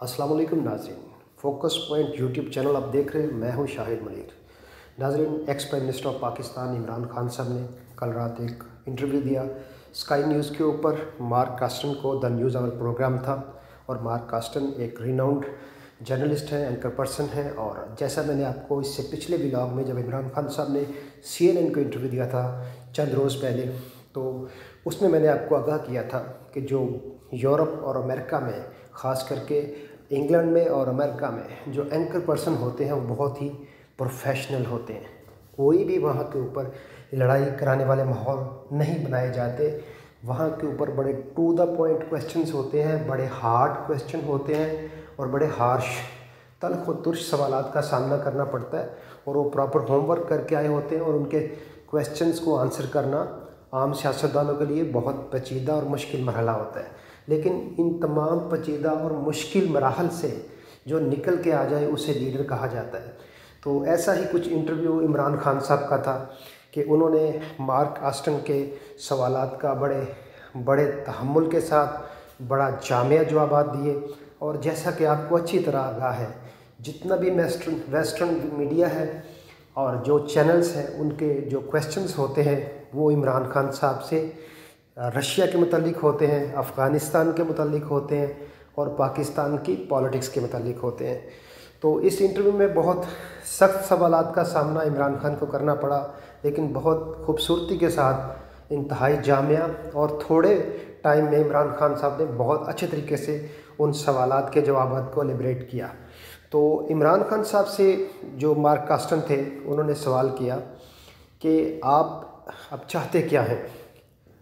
अस्सलाम वालेकुम नाज़रीन, फोकस पॉइंट यूट्यूब चैनल आप देख रहे हैं। मैं हूं शाहिद मनीर। नाज़रीन, ex prime minister of Pakistan Imran Khan Sahab ने कल रात एक इंटरव्यू दिया स्काई न्यूज़ के ऊपर। मार्क कास्टन को द न्यूज़ आवर प्रोग्राम था और मार्क कास्टन एक रिनाउंड जर्नलिस्ट हैं, एंकर पर्सन हैं। और जैसा मैंने आपको इससे पिछले व्लॉग में जब इमरान खान साहब ने CNN को इंटरव्यू दिया था चंद रोज़ पहले, तो उसमें मैंने आपको आगाह किया था कि जो यूरोप और अमेरिका में, ख़ास करके इंग्लैंड में और अमेरिका में जो एंकर पर्सन होते हैं वो बहुत ही प्रोफेशनल होते हैं। कोई भी वहाँ के ऊपर लड़ाई कराने वाले माहौल नहीं बनाए जाते। वहाँ के ऊपर बड़े टू द पॉइंट क्वेश्चंस होते हैं, बड़े हार्ड क्वेश्चन होते हैं और बड़े हार्श तल्ख व तुर्श सवालात का सामना करना पड़ता है। और वो प्रॉपर होमवर्क करके आए होते हैं और उनके क्वेश्चंस को आंसर करना आम सियासतदानों के लिए बहुत पेचीदा और मुश्किल मरहला होता है। लेकिन इन तमाम पेचीदा और मुश्किल मराहल से जो निकल के आ जाए उसे लीडर कहा जाता है। तो ऐसा ही कुछ इंटरव्यू इमरान खान साहब का था कि उन्होंने मार्क कास्टन के सवालात का बड़े तहम्मुल के साथ बड़ा जामिया जवाब दिए। और जैसा कि आपको अच्छी तरह आगाह है, जितना भी वेस्टर्न मीडिया है और जो चैनल्स हैं, उनके जो क्वेश्चंस होते हैं वो इमरान खान साहब से रशिया के मुतालिक होते हैं, अफ़गानिस्तान के मुतालिक होते हैं और पाकिस्तान की पॉलिटिक्स के मुतालिक होते हैं। तो इस इंटरव्यू में बहुत सख्त सवालात का सामना इमरान खान को करना पड़ा, लेकिन बहुत खूबसूरती के साथ, इंतहाई जामिया और थोड़े टाइम में इमरान खान साहब ने बहुत अच्छे तरीके से उन सवालात के जवाबात को लिबरेट किया। तो इमरान खान साहब से जो मार्क कास्टन थे, उन्होंने सवाल किया कि आप अब चाहते क्या हैं,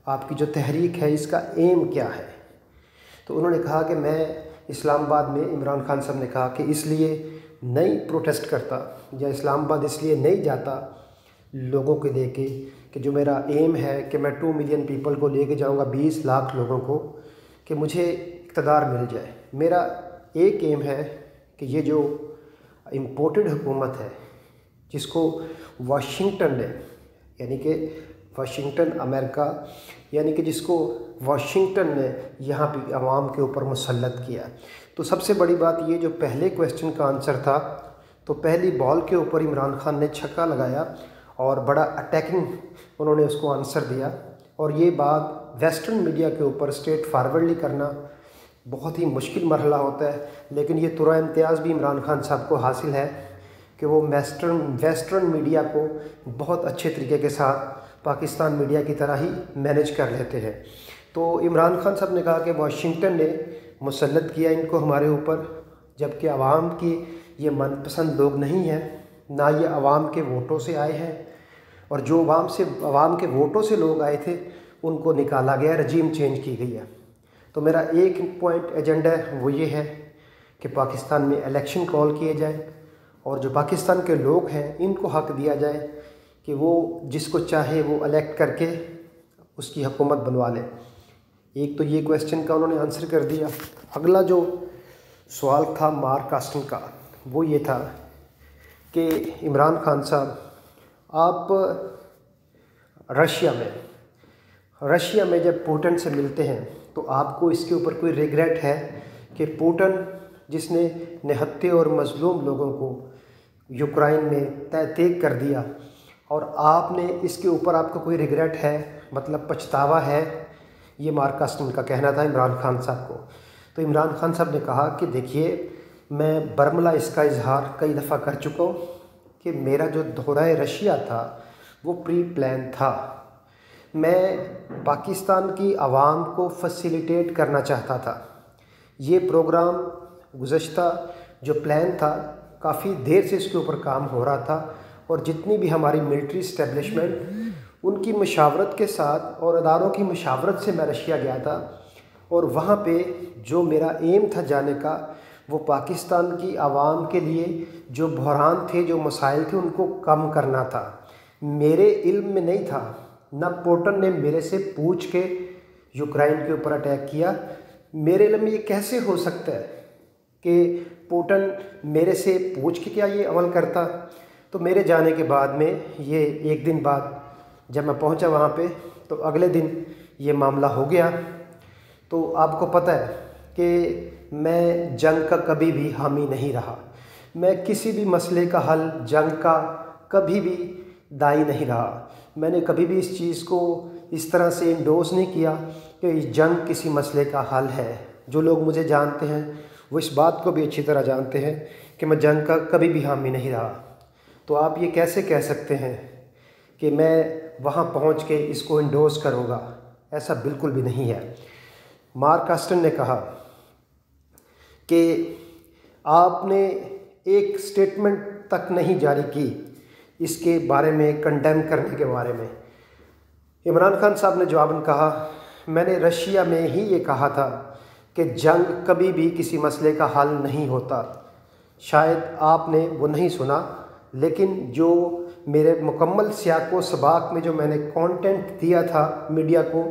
आपकी जो तहरीक है इसका एम क्या है। तो उन्होंने कहा कि मैं इस्लामाबाद में, इमरान खान साहब ने कहा कि इसलिए नहीं प्रोटेस्ट करता या इस्लामाबाद इसलिए नहीं जाता लोगों को लेके कि जो मेरा एम है कि मैं 2 मिलियन पीपल को लेके जाऊंगा, 20 लाख लोगों को, कि मुझे इक़्तिदार मिल जाए। मेरा एक एम है कि ये जो इम्पोर्टेड हुकूमत है जिसको वाशिंगटन ने, यानी कि वाशिंगटन अमेरिका, यानी कि जिसको वाशिंगटन ने यहाँ पे अवाम के ऊपर मुसल्लत किया। तो सबसे बड़ी बात ये, जो पहले क्वेश्चन का आंसर था, तो पहली बॉल के ऊपर इमरान खान ने छक्का लगाया और बड़ा अटैकिंग उन्होंने उसको आंसर दिया। और ये बात वेस्टर्न मीडिया के ऊपर स्ट्रेट फॉरवर्डली करना बहुत ही मुश्किल मरहला होता है, लेकिन ये तुरा इम्तियाज़ भी इमरान खान साहब को हासिल है कि वो वेस्टर्न मीडिया को बहुत अच्छे तरीके के साथ पाकिस्तान मीडिया की तरह ही मैनेज कर लेते हैं। तो इमरान खान साहब ने कहा कि वाशिंगटन ने मुसल्लत किया इनको हमारे ऊपर, जबकि आवाम की ये मनपसंद लोग नहीं हैं, ना ये आवाम के वोटों से आए हैं। और जो आवाम के वोटों से लोग आए थे उनको निकाला गया, रजीम चेंज की गई है। तो मेरा एक पॉइंट एजेंडा है, वो ये है कि पाकिस्तान में इलेक्शन कॉल किए जाए और जो पाकिस्तान के लोग हैं इनको हक़ दिया जाए कि वो जिसको चाहे वो इलेक्ट करके उसकी हुकूमत बनवा ले। एक तो ये क्वेश्चन का उन्होंने आंसर कर दिया। अगला जो सवाल था मार्क कास्टन का, वो ये था कि इमरान खान साहब, आप रशिया में जब पुतिन से मिलते हैं तो आपको इसके ऊपर कोई रिग्रेट है कि पुतिन जिसने निहत्थे और मज़लूम लोगों को यूक्रेन में तहतीक कर दिया, और आपने इसके ऊपर आपका कोई रिग्रेट है, मतलब पछतावा है। ये मार्क कास्टन का कहना था इमरान खान साहब को। तो इमरान खान साहब ने कहा कि देखिए, मैं बरमला इसका इजहार कई दफ़ा कर चुका हूँ कि मेरा जो दौरा रशिया था वो प्री प्लान था। मैं पाकिस्तान की आवाम को फैसिलिटेट करना चाहता था। ये प्रोग्राम गुज़श्ता जो प्लान था, काफ़ी देर से इसके ऊपर काम हो रहा था और जितनी भी हमारी मिलिट्री इस्टेब्लिशमेंट, उनकी मशावरत के साथ और अदारों की मशावरत से मैं रशिया गया था। और वहाँ पे जो मेरा एम था जाने का, वो पाकिस्तान की आवाम के लिए जो बहरान थे, जो मसाइल थे, उनको कम करना था। मेरे इल्म में नहीं था, ना पुतिन ने मेरे से पूछ के यूक्रेन के ऊपर अटैक किया। मेरे इल्म में ये कैसे हो सकता है कि पुतिन मेरे से पूछ के क्या ये अमल करता। तो मेरे जाने के बाद में, ये एक दिन बाद जब मैं पहुंचा वहाँ पे, तो अगले दिन ये मामला हो गया। तो आपको पता है कि میں جنگ کا کبھی بھی حامی نہیں رہا۔ میں کسی بھی مسئلے کا حل جنگ کا کبھی بھی داعی نہیں رہا۔ میں نے کبھی بھی اس چیز کو اس طرح سے انڈورس نہیں کیا کہ جنگ کسی مسئلے کا حل ہے۔ جو لوگ مجھے جانتے ہیں وہ اس بات کو بھی اچھی طرح جانتے ہیں کہ میں جنگ کا کبھی بھی حامی نہیں رہا۔ تو آپ یہ کیسے کہہ سکتے ہیں کہ میں وہاں پہنچ کے اس کو انڈورس کروں گا؟ ایسا بالکل بھی نہیں ہے۔ مارک آسٹن نے کہا کہ آپ نے ایک سٹیٹمنٹ تک نہیں جاری کی اس کے بارے میں کنڈیم کرنے کے بارے میں۔ عمران خان صاحب نے جواباً کہا، میں نے رشیا میں ہی یہ کہا تھا کہ جنگ کبھی بھی کسی مسئلے کا حل نہیں ہوتا۔ شاید آپ نے وہ نہیں سنا، لیکن جو میرے مکمل سیاق و سباق میں جو میں نے کانٹینٹ دیا تھا میڈیا کو،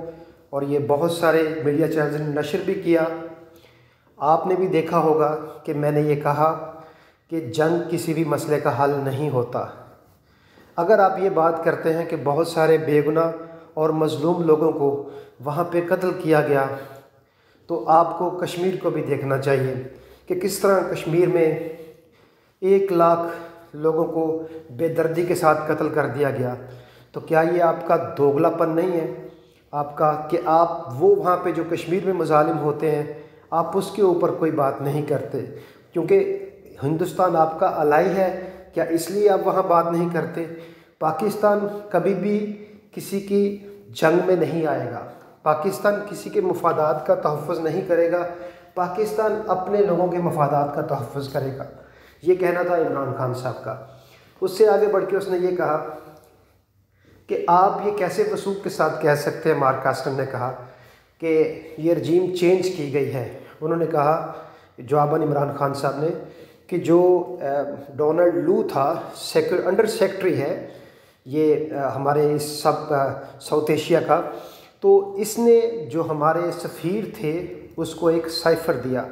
اور یہ بہت سارے میڈیا چینلز نے نشر بھی کیا، آپ نے بھی دیکھا ہوگا کہ میں نے یہ کہا کہ جنگ کسی بھی مسئلے کا حل نہیں ہوتا۔ اگر آپ یہ بات کرتے ہیں کہ بہت سارے بے گناہ اور مظلوم لوگوں کو وہاں پہ قتل کیا گیا، تو آپ کو کشمیر کو بھی دیکھنا چاہیے کہ کس طرح کشمیر میں 1,00,000 لوگوں کو بے دردی کے ساتھ قتل کر دیا گیا۔ تو کیا یہ آپ کا دوگلا پن نہیں ہے آپ کا کہ آپ وہ وہاں پہ جو کشمیر میں مظالم ہوتے ہیں آپ اس کے اوپر کوئی بات نہیں کرتے؟ کیونکہ ہندوستان آپ کا الائی ہے، کیا اس لیے آپ وہاں بات نہیں کرتے؟ پاکستان کبھی بھی کسی کی جنگ میں نہیں آئے گا، پاکستان کسی کے مفادات کا تحفظ نہیں کرے گا، پاکستان اپنے لوگوں کے مفادات کا تحفظ کرے گا۔ یہ کہنا تھا عمران خان صاحب کا۔ اس سے آگے بڑھ کے اس نے یہ کہا کہ آپ یہ کیسے وثوق کے ساتھ کہہ سکتے ہیں، مارک آسٹن نے کہا کہ یہ رجیم چینج کی گئی ہے۔ انہوں نے کہا جواباً عمران خان صاحب نے کہ جو ڈونلڈ لو تھا، انڈر سیکرٹری ہے یہ ہمارے اس ساؤتھ ایشیا کا، تو اس نے جو ہمارے سفیر تھے اس کو ایک سائفر دیا۔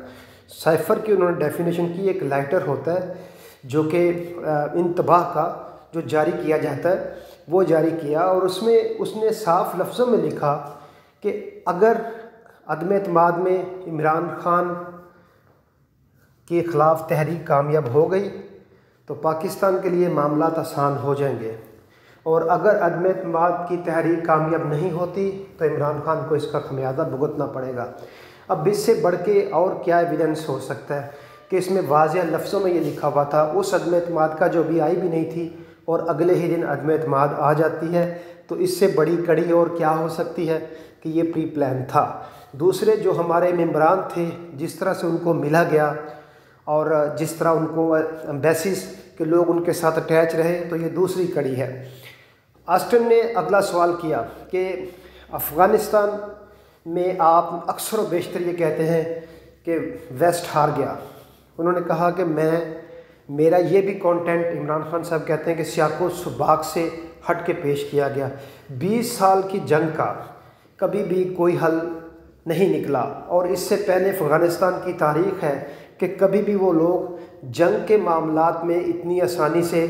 سائفر کی انہوں نے ڈیفینیشن کی، ایک لائٹر ہوتا ہے جو کہ انتباہ کا جو جاری کیا جاتا ہے وہ جاری کیا، اور اس میں اس نے صاف لفظوں میں لکھا کہ اگر عدم اعتماد میں عمران خان کے خلاف تحریک کامیاب ہو گئی تو پاکستان کے لیے معاملات آسان ہو جائیں گے، اور اگر عدم اعتماد کی تحریک کامیاب نہیں ہوتی تو عمران خان کو اس کا خمیازہ بھگتنا پڑے گا۔ اب اس سے بڑھ کے اور کیا ایویڈنس ہو سکتا ہے کہ اس میں واضح لفظوں میں یہ لکھا ہوا تھا، اس عدم اعتماد کا جو بھی آئی بھی نہیں تھی اور اگلے ہی دن عدم اعتماد آ جاتی ہے، تو اس سے بڑی کڑی اور کیا ہو سکتی ہے کہ یہ پری پلان تھا۔ دوسرے جو ہمارے ممبران تھے، جس طرح سے ان کو ملا گیا اور جس طرح ان کو ایمبیسیز کے لوگ ان کے ساتھ اٹیچ رہے، تو یہ دوسری کڑی ہے۔ آسٹن نے اگلا سوال کیا کہ افغانستان میں آپ اکثر و بیشتر یہ کہتے ہیں کہ ویسٹ ہار گیا۔ انہوں نے کہا کہ میرا یہ بھی کانٹینٹ، عمران خان صاحب کہتے ہیں کہ سیاق و سباق سے ہٹ کے پیش کیا گیا۔ 20 سال کی جنگ کا کبھی بھی کوئی حل نہیں نکلا، اور اس سے پہلے افغانستان کی تاریخ ہے کہ کبھی بھی وہ لوگ جنگ کے معاملات میں اتنی آسانی سے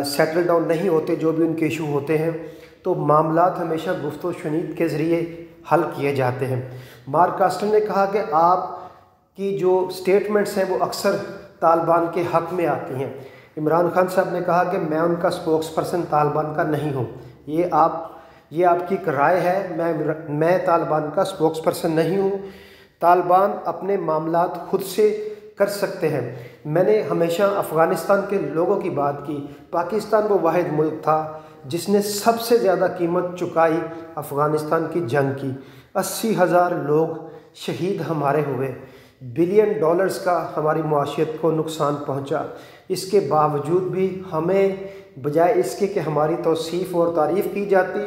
سیٹل ڈاؤن نہیں ہوتے، جو بھی ان کے ایشو ہوتے ہیں تو معاملات ہمیشہ گفت و شنید کے ذریعے حل کیے جاتے ہیں۔ مارک آسٹن نے کہا کہ آپ کی جو سٹیٹمنٹس ہیں وہ اکثر طالبان کے حق میں آتی ہیں۔ عمران خان صاحب نے کہا کہ میں ان کا سپوکس پرسن طالبان کا نہیں ہوں، یہ آپ کی ایک رائے ہے، میں طالبان کا سپوکس پرسن نہیں ہوں۔ طالبان اپنے معاملات خود سے کر سکتے ہیں۔ میں نے ہمیشہ افغانستان کے لوگوں کی بات کی۔ پاکستان وہ واحد ملک تھا جس نے سب سے زیادہ قیمت چکائی افغانستان کی جنگ کی۔ 80,000 لوگ شہید ہمارے ہوئے، بلین ڈالرز کا ہماری معاشیت کو نقصان پہنچا۔ اس کے باوجود بھی ہمیں بجائے اس کے کہ ہماری توصیف اور تعریف کی جاتی،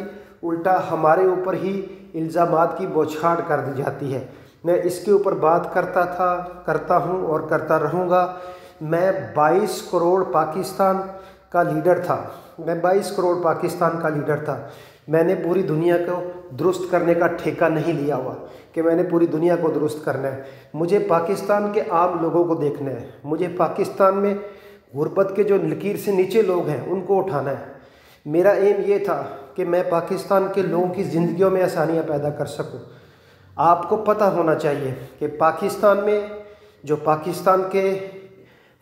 الٹا ہمارے اوپر ہی الزامات کی بوچھاڑ کر دی جاتی ہے۔ میں اس کے اوپر بات کرتا ہوں اور کرتا رہوں گا۔ میں 22 کروڑ پاکستان کا لیڈر تھا، میں نے پوری دنیا کو درست کرنے کا ٹھیکہ نہیں لیا ہوا کہ میں نے پوری دنیا کو درست کرنا ہے۔ مجھے پاکستان کے عام لوگوں کو دیکھنا ہے، مجھے پاکستان میں غربت کے جو لکیر سے نیچے لوگ ہیں ان کو اٹھانا ہے۔ میرا ایم یہ تھا کہ میں پاکستان کے لوگوں کی زندگیوں میں آسانیاں پیدا کر سکوں۔ آپ کو پتہ ہونا چاہیے کہ پاکستان میں जो पाकिस्तान के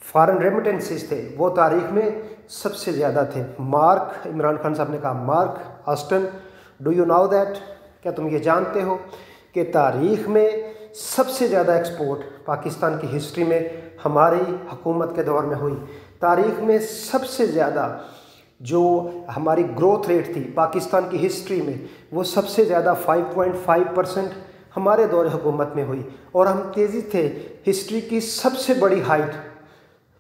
फॉरेन रेमिटेंसेस थे वो तारीख में सबसे ज़्यादा थे। मार्क, इमरान खान साहब ने कहा, Mark Austin, do you know that, क्या तुम ये जानते हो कि तारीख में सबसे ज़्यादा एक्सपोर्ट पाकिस्तान की हिस्ट्री में हमारी हुकूमत के दौर में हुई। तारीख में सबसे ज़्यादा जो हमारी ग्रोथ रेट थी पाकिस्तान की हिस्ट्री में, वो सबसे ज़्यादा 5.5% हमारे दौर हुकूमत में हुई। और हम तेज़ी थे, हिस्ट्री की सबसे बड़ी हाइट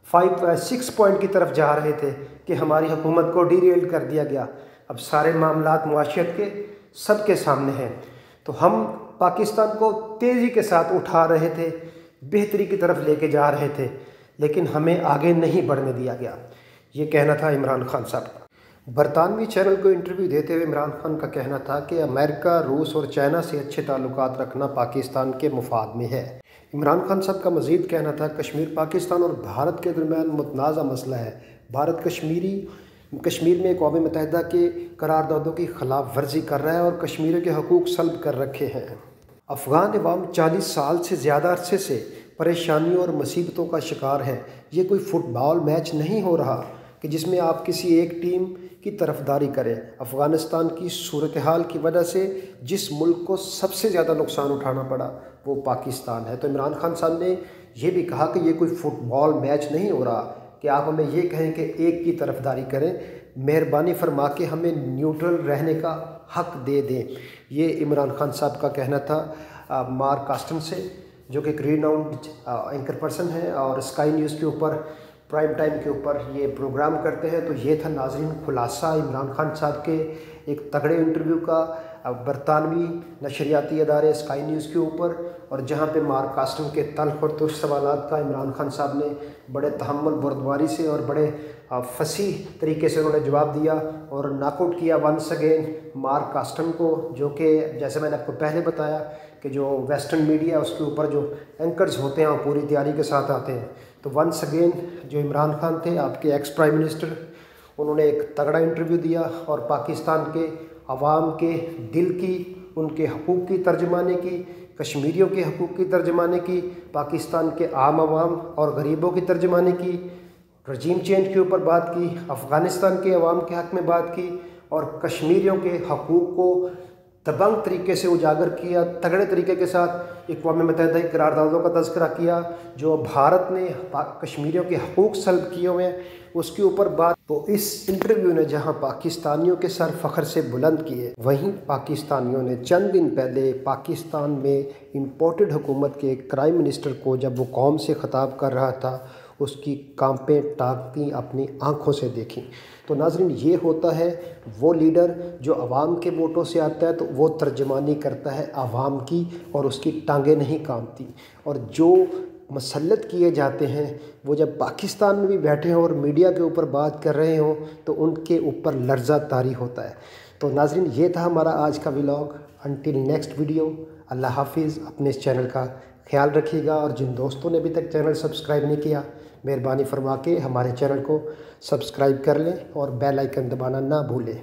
6 पॉइंट की तरफ जा रहे थे कि हमारी हुकूमत को डीरेल कर दिया गया। अब सारे मामलात मुआशियत के सबके सामने हैं, तो हम पाकिस्तान को तेज़ी के साथ उठा रहे थे, बेहतरी की तरफ लेके जा रहे थे, लेकिन हमें आगे नहीं बढ़ने दिया गया। ये कहना था इमरान खान साहब का। बरतानवी चैनल को इंटरव्यू देते हुए इमरान खान का कहना था कि अमेरिका, रूस और चाइना से अच्छे ताल्लुकात रखना पाकिस्तान के मुफाद में है। इमरान खान साहब का मज़ीद कहना था, कश्मीर पाकिस्तान और भारत के दरमियान मुतनाज़ा मसला है। भारत कश्मीर में अक़वाम मुत्तहिदा के करारदादों की खिलाफ वर्जी कर रहा है और कश्मीरियों के हकूक़ सल्ब कर रखे हैं। अफ़गान अवाम 40 साल से ज़्यादा अरसे से परेशानियों और मुसीबतों का शिकार है। ये कोई फ़ुटबॉल मैच नहीं हो रहा कि जिसमें आप किसी एक टीम की तरफदारी करें। अफ़गानिस्तान की सूरत हाल की वजह से जिस मुल्क को सबसे ज़्यादा नुकसान उठाना पड़ा वो पाकिस्तान है। तो इमरान खान साहब ने यह भी कहा कि ये कोई फ़ुटबॉल मैच नहीं हो रहा कि आप हमें ये कहें कि एक की तरफदारी करें, मेहरबानी फरमा के हमें न्यूट्रल रहने का हक़ दे दें। ये इमरान खान साहब का कहना था मार्क ऑस्टन से, जो कि एक रीनाउंड एंकर पर्सन है और स्काई न्यूज़ के ऊपर प्राइम टाइम के ऊपर ये प्रोग्राम करते हैं। तो ये था नाज़रीन खुलासा इमरान खान साहब के एक तगड़े इंटरव्यू का बरतानवी नशरियाती अदारे स्काई न्यूज़ के ऊपर, और जहाँ पे मार्क ऑस्टन के तल्ख़ और तुच्छ सवालात का इमरान खान साहब ने बड़े तहम्मुल बुर्दबारी से और बड़े फसीह तरीके से उन्होंने जवाब दिया और नॉकआउट किया वंस अगेन मार्क ऑस्टन को, जो कि जैसे मैंने आपको पहले बताया कि जो वेस्टर्न मीडिया उसके ऊपर जो एंकर्स होते हैं वो पूरी तैयारी के साथ आते हैं। तो वंस अगेन जो इमरान खान थे, आपके एक्स प्राइम मिनिस्टर, उन्होंने एक तगड़ा इंटरव्यू दिया और पाकिस्तान के अवाम के दिल की, उनके हकूक़ की तर्जमानी की, कश्मीरियों के हकूक़ की तर्जमानी की, पाकिस्तान के आम अवाम और गरीबों की तर्जमानी की, रजीम चेंज के ऊपर बात की, अफ़गानिस्तान के अवाम के हक़ में बात की और कश्मीरियों के हकूक़ को दबंग तरीके से उजागर किया, तगड़े तरीके के साथ अक़वाम मुत्तहिदा की करारदादों का तज़किरा किया जो भारत ने कश्मीरियों के हकूक़ सल्ब किए हुए हैं, उसके ऊपर बात। तो इस इंटरव्यू ने जहां पाकिस्तानियों के सर फ़ख्र से बुलंद किए, वहीं पाकिस्तानियों ने चंद दिन पहले पाकिस्तान में इम्पोर्टेड हुकूमत के प्राइम मिनिस्टर को जब वो कौम से ख़िताब कर रहा था, उसकी कांपे टाँगती अपनी आँखों से देखी। तो नाज़रीन, ये होता है वो लीडर जो आवाम के वोटों से आता है, तो वो तर्जमानी करता है आवाम की और उसकी टांगें नहीं कांपती। और जो मसल्लत किए जाते हैं वो जब पाकिस्तान में भी बैठे हों और मीडिया के ऊपर बात कर रहे हों तो उनके ऊपर लर्ज़ा तारी होता है। तो नाज़रीन, ये था हमारा आज का व्लॉग। अंटिल नेक्स्ट वीडियो, अल्लाह हाफिज़। अपने इस चैनल का ख्याल रखिएगा और जिन दोस्तों ने अभी तक चैनल सब्सक्राइब नहीं किया, मेहरबानी फरमा के हमारे चैनल को सब्सक्राइब कर लें और बेल आइकन दबाना ना भूलें।